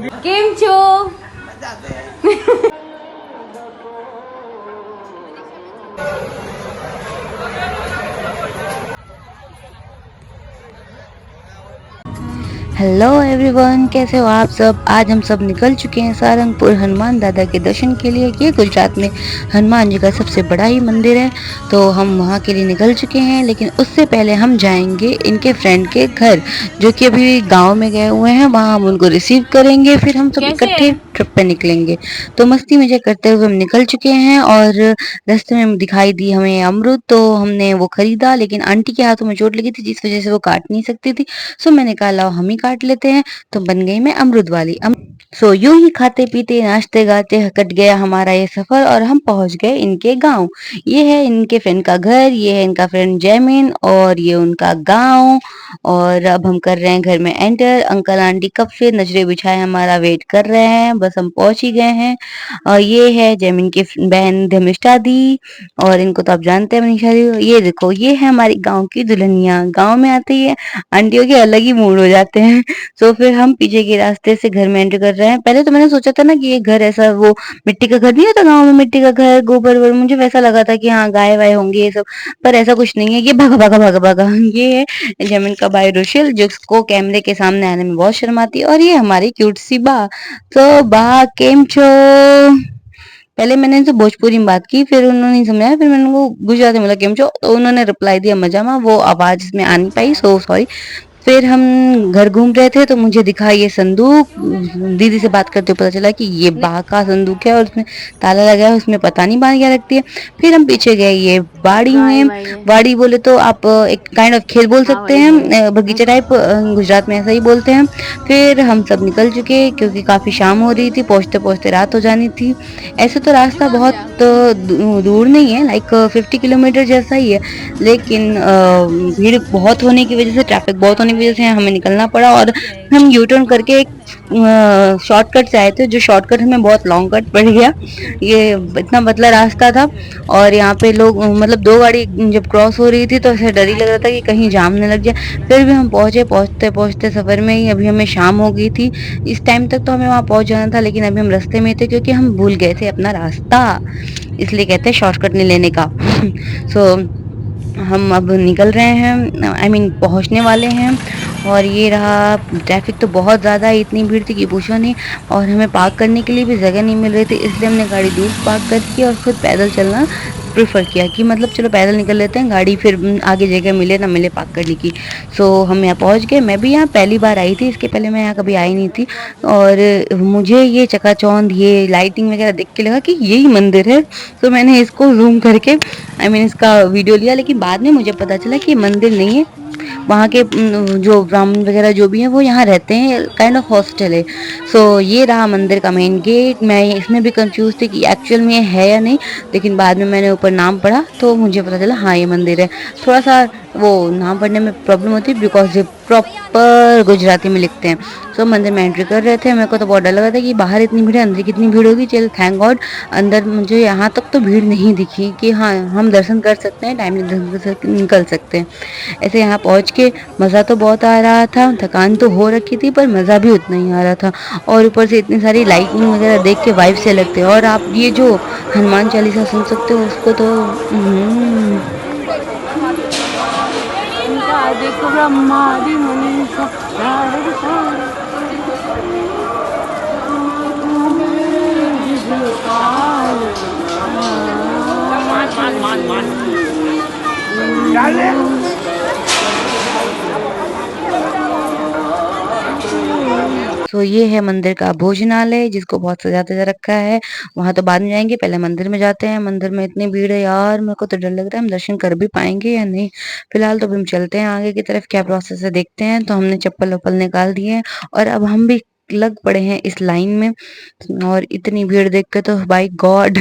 કેમ છો? Hello everyone, कैसे हो आप सब। आज हम सब निकल चुके हैं सारंगपुर हनुमान दादा के दर्शन के लिए। ये गुजरात में हनुमान जी का सबसे बड़ा ही मंदिर है, तो हम वहाँ के लिए निकल चुके हैं। लेकिन उससे पहले हम जाएंगे इनके फ्रेंड के घर, जो कि अभी गांव में गए हुए हैं। वहाँ हम उनको रिसीव करेंगे, फिर हम सब कैसे इकट्ठे है? ट्रिप पे निकलेंगे। तो मस्ती मजे करते हुए हम निकल चुके हैं, और रास्ते में दिखाई दी हमें अमरूद, तो हमने वो खरीदा। लेकिन आंटी के हाथों में चोट लगी थी, जिस वजह से वो काट नहीं सकती थी। सो मैंने कहा लाओ हम ही काट लेते हैं। तो बन गई मैं अमरूद वाली। सो यूं ही खाते पीते नाचते गाते कट गया हमारा ये सफर, और हम पहुंच गए इनके गांव। ये है इनके फ्रेंड का घर, ये है इनका फ्रेंड जैमिन, और ये उनका गांव। और अब हम कर रहे हैं घर में एंटर। अंकल आंटी कब से नजरे बिछाए हमारा वेट कर रहे हैं, बस हम पहुंच ही गए हैं। और ये है जैमिन की बहन धर्मिष्ठा दी, और इनको तो आप जानते हैं मनीषा दी। ये देखो, ये है हमारी गांव की दुल्हनिया। गांव में आते ही आंटियों के अलग ही मूड हो जाते हैं। तो फिर हम पीछे के रास्ते से घर में एंटर कर रहे हैं। पहले तो मैंने सोचा था ना कि ये घर ऐसा वो मिट्टी का घर नहीं होता गांव में, मिट्टी का घर गोबर वोबर, मुझे वैसा लगा था कि हाँ गाय वाय होंगे ये सब। पर ऐसा कुछ नहीं है। ये भागा भागा भागा भागा, ये है जमीन का भाई रुशिल, जिसको कैमरे के सामने आने में बहुत शर्म आती है। और ये हमारी क्यूट सी बा। तो बा केम छो। पहले मैंने इनसे भोजपुरी में बात की, फिर उन्होंने नहीं समझाया, फिर मैंने उनको गुजराती में बोला केम छो, तो उन्होंने रिप्लाई दिया मजामा। वो आवाज इसमें आ नहीं पाई, सो सॉरी। फिर हम घर घूम रहे थे, तो मुझे दिखा ये संदूक। दीदी से बात करते हुए पता चला कि ये बा का संदूक है, और उसमें ताला लगा है, उसमें पता नहीं बा क्या रखती है। फिर हम पीछे गए ये बाड़ी गाय में। वाय है। बाड़ी बोले तो आप एक काइंड ऑफ खेत बोल हाँ सकते वही वही। हैं, बगीचा टाइप, गुजरात में ऐसा ही बोलते हैं। फिर हम सब निकल चुके, क्योंकि काफी शाम हो रही थी, पहुंचते पहुंचते रात हो जानी थी। ऐसे तो रास्ता बहुत दूर नहीं है, लाइक 50 किलोमीटर जैसा ही है। लेकिन भीड़ बहुत होने की वजह से, ट्रैफिक बहुत होने की वजह से हमें निकलना पड़ा। और हम यू टर्न करके एक शॉर्टकट से आए थे, जो शॉर्टकट हमें बहुत लॉन्ग कट पड़ गया। ये इतना पतला रास्ता था, और यहाँ पे लोग मतलब दो गाड़ी जब क्रॉस हो रही थी, तो ऐसा डर ही लग रहा था कि कहीं जाम न लग जाए। फिर भी हम पहुंचे, पहुंचते पहुंचते सफर में ही अभी हमें शाम हो गई थी। इस टाइम तक तो हमें वहां पहुंच जाना था, लेकिन अभी हम रास्ते में थे, क्योंकि हम भूल गए थे अपना रास्ता। इसलिए कहते हैं शॉर्टकट नहीं लेने का। सो हम अब निकल रहे हैं, आई मीन पहुंचने वाले हैं। और ये रहा। ट्रैफिक तो बहुत ज़्यादा है, इतनी भीड़ थी कि पूछो नहीं। और हमें पार्क करने के लिए भी जगह नहीं मिल रही थी, इसलिए हमने गाड़ी दूर पार्क करके और खुद पैदल चलना प्रेफर किया, कि मतलब चलो पैदल निकल लेते हैं, गाड़ी फिर आगे जगह मिले ना मिले पार्क करने की। सो हम यहाँ पहुंच गए। मैं भी यहाँ पहली बार आई थी, इसके पहले मैं यहाँ कभी आई नहीं थी। और मुझे ये चकाचौंध, ये लाइटिंग वगैरह देख के लगा कि यही मंदिर है। तो मैंने इसको जूम करके, आई मीन इसका वीडियो लिया। लेकिन बाद में मुझे पता चला कि ये मंदिर नहीं है, वहाँ के जो ब्राह्मण वगैरह जो भी हैं वो यहाँ रहते हैं, काइंड ऑफ हॉस्टल है। सो ये रहा मंदिर का मेन गेट। मैं इसमें भी कंफ्यूज थी कि एक्चुअल में ये है या नहीं, लेकिन बाद में मैंने ऊपर नाम पढ़ा तो मुझे पता चला हाँ ये मंदिर है। थोड़ा सा वो नाम पढ़ने में प्रॉब्लम होती है, बिकॉज ये प्रॉपर गुजराती में लिखते हैं। सो मंदिर में एंट्री कर रहे थे, मेरे को तो बहुत डर लगा था कि बाहर इतनी भीड़ है, अंदर कितनी भीड़ होगी। चल थैंक गॉड अंदर मुझे यहाँ तक तो भीड़ नहीं दिखी, कि हाँ हम दर्शन कर सकते हैं, टाइमली दर्शन निकल सकते हैं। ऐसे यहाँ पहुँच के मज़ा तो बहुत आ रहा था, थकान तो हो रखी थी, पर मज़ा भी उतना ही आ रहा था। और ऊपर से इतनी सारी लाइटिंग वगैरह देख के वाइब से लगते हैं। और आप ये जो हनुमान चालीसा सुन सकते हो उसको तो देखो ब्रह्मादि मनीषा नारद तो ये है मंदिर का भोजनालय, जिसको बहुत सजा तजा रखा है। वहां तो बाद में जाएंगे, पहले मंदिर में जाते हैं। मंदिर में इतनी भीड़ है यार, मेरे को तो डर लग रहा है हम दर्शन कर भी पाएंगे या नहीं। फिलहाल तो हम चलते हैं आगे की तरफ, क्या प्रोसेस है देखते हैं। तो हमने चप्पल वप्पल निकाल दिए हैं, और अब हम भी लग पड़े हैं इस लाइन में। और इतनी भीड़ देख के तो बाई गॉड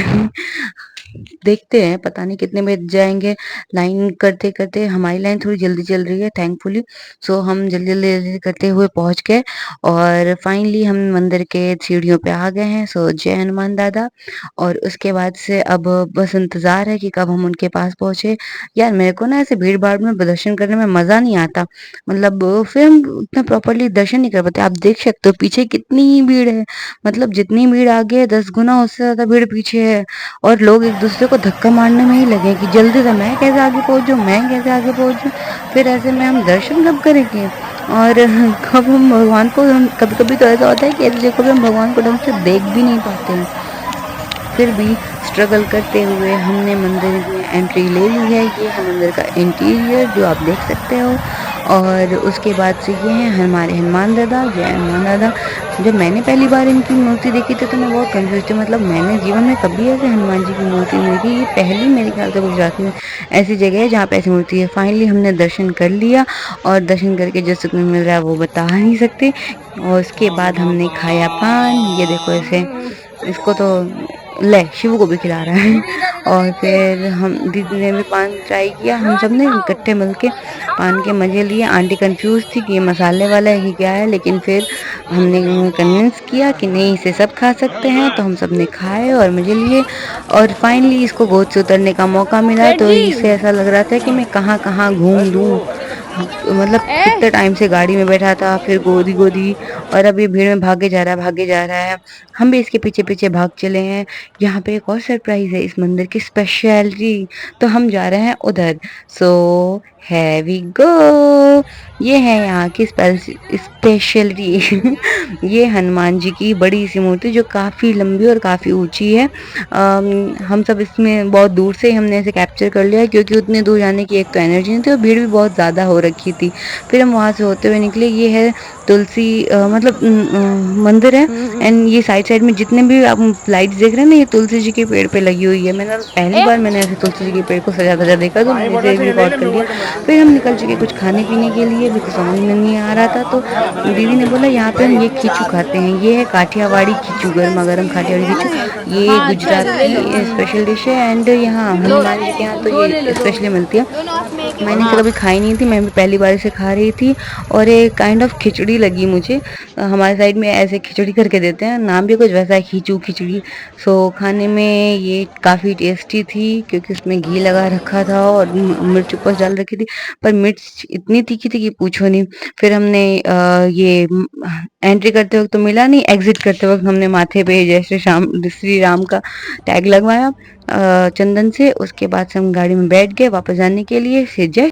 देखते हैं पता नहीं कितने बज जाएँगे। लाइन करते-करते हमारी लाइन थोड़ी जल्दी चल रही है थैंकफुली। सो हम जल्दी-जल्दी करते हुए पहुँच गए और फाइनली हम मंदिर के सीढ़ियों पे आ गए हैं। सो जय हनुमान दादा। और उसके बाद से अब बस इंतज़ार है कि कब हम उनके पास पहुँचे। यार मेरे को ना ऐसे भीड़-भाड़ में दर्शन करने में मज़ा नहीं आता। मतलब फिर हम उतना प्रॉपर्ली दर्शन नहीं कर पाते। आप देख सकते हो पीछे कितनी भीड़ है। मतलब जितनी भीड़ आगे है 10 गुना उससे ज़्यादा भीड़ पीछे है। और लोग एक-दूसरे को धक्का मारने में ही लगे हैं कि जल्दी से मैं कैसे आगे पहुँचूँ, मैं कैसे आगे पहुँचूँ? फिर ऐसे में हम दर्शन कब करेंगे? और कब हम भगवान को हम कभी-कभी तो ऐसा होता है कि ऐसी जगह पे हम भगवान को ढंग से देख भी नहीं पाते हैं। फिर भी स्ट्रगल करते हुए हमने मंदिर में एंट्री ले ली है। ये है मंदिर का इंटीरियर जो आप देख सकते हो। और उसके बाद से ये हैं हमारे हनुमान दादा, जय हनुमान दादा। जब मैंने पहली बार इनकी मूर्ति देखी थी तो मैं बहुत कन्फ्यूज़ थी। मतलब मैंने जीवन में कभी ऐसे हनुमान जी की मूर्ति नहीं देखी। ये पहली मेरे ख्याल से गुजरात में ऐसी जगह है जहाँ पे ऐसी मूर्ति है। फाइनली हमने दर्शन कर लिया और दर्शन करके जो सुकून मिल रहा है वो बता नहीं सकते। और उसके बाद हमने खाया पान। ये देखो ऐसे इसको तो ले शिव को भी खिला रहा है। और फिर हम दीदी ने भी पान ट्राई किया। हम सब ने इकट्ठे मिलके पान के मज़े लिए। आंटी कंफ्यूज थी कि ये मसाले वाला है कि क्या है, लेकिन फिर हमने उन्हें कन्विंस किया कि नहीं इसे सब खा सकते हैं। तो हम सब ने खाए और मज़े लिए। और फाइनली इसको गोद से उतरने का मौका मिला तो इससे ऐसा लग रहा था कि मैं कहाँ-कहाँ घूम लूँ। मतलब कितने टाइम से गाड़ी में बैठा था, फिर गोदी-गोदी और अब ये भीड़ में भागे जा रहा है, भागे जा रहा है। हम भी इसके पीछे-पीछे भाग चले हैं। यहाँ पे एक और सरप्राइज़ है इस मंदिर की स्पेशलिटी। तो हम जा रहे हैं उधर। So here we go. ये है यहाँ की स्पेशलिटी। ये हनुमान जी की बड़ी-सी मूर्ति जो काफ़ी लंबी और काफ़ी ऊँची है। हम सब इसमें बहुत दूर से हमने इसे कैप्चर कर लिया क्योंकि उतने दूर जाने की एक तो एनर्जी नहीं थी और भीड़ भी बहुत ज़्यादा हो रखी थी। फिर हम वहाँ से होते हुए निकले। ये है तुलसी मतलब मंदिर है। एंड ये साइड-साइड में जितने भी आप लाइट्स देख रहे हैं ना ये तुलसी जी के पेड़ पे लगी हुई है। मैंने पहली बार मैंने ऐसे तुलसी जी के पेड़ को सजा-धजा देखा तो मैंने इसे रिकॉर्ड कर लिया। फिर हम निकल चुके कुछ खाने-पीने के लिए, अभी तो समझ में नहीं आ रहा था तो दीदी ने बोला यहाँ पे हम ये खीचू खाते हैं। ये है काठियावाड़ी खीचू, गरमा-गरम काठियावाड़ी खीचू। ये हाँ अच्छा गुजरात ले लो। की स्पेशल डिश है। एंड यहाँ दो हनुमान जी के यहाँ तो दो ले लो ये दो। स्पेशली मिलती है। दोनों हाथ में एक मैंने इसे हाँ। कभी खाई नहीं थी, मैं भी पहली बार इसे खा रही थी और ये काइंड ऑफ खिचड़ी लगी मुझे। हमारे साइड में ऐसे खिचड़ी करके देते हैं, नाम भी कुछ वैसा है खीचू खिचड़ी। सो खाने में ये काफ़ी टेस्टी थी क्योंकि उसमें घी लगा रखा था और मिर्च ऊपर डाल रखी थी, पर मिर्च इतनी तीखी थी कि पूछो नहीं। फिर हमने ये एंट्री करते वक़्त तो मिला नहीं, एग्ज़िट करते वक़्त हमने माथे पे जय श्री राम का टैग लगवाया चंदन से। उसके बाद से हम गाड़ी में बैठ गए वापस जाने के लिए। से जय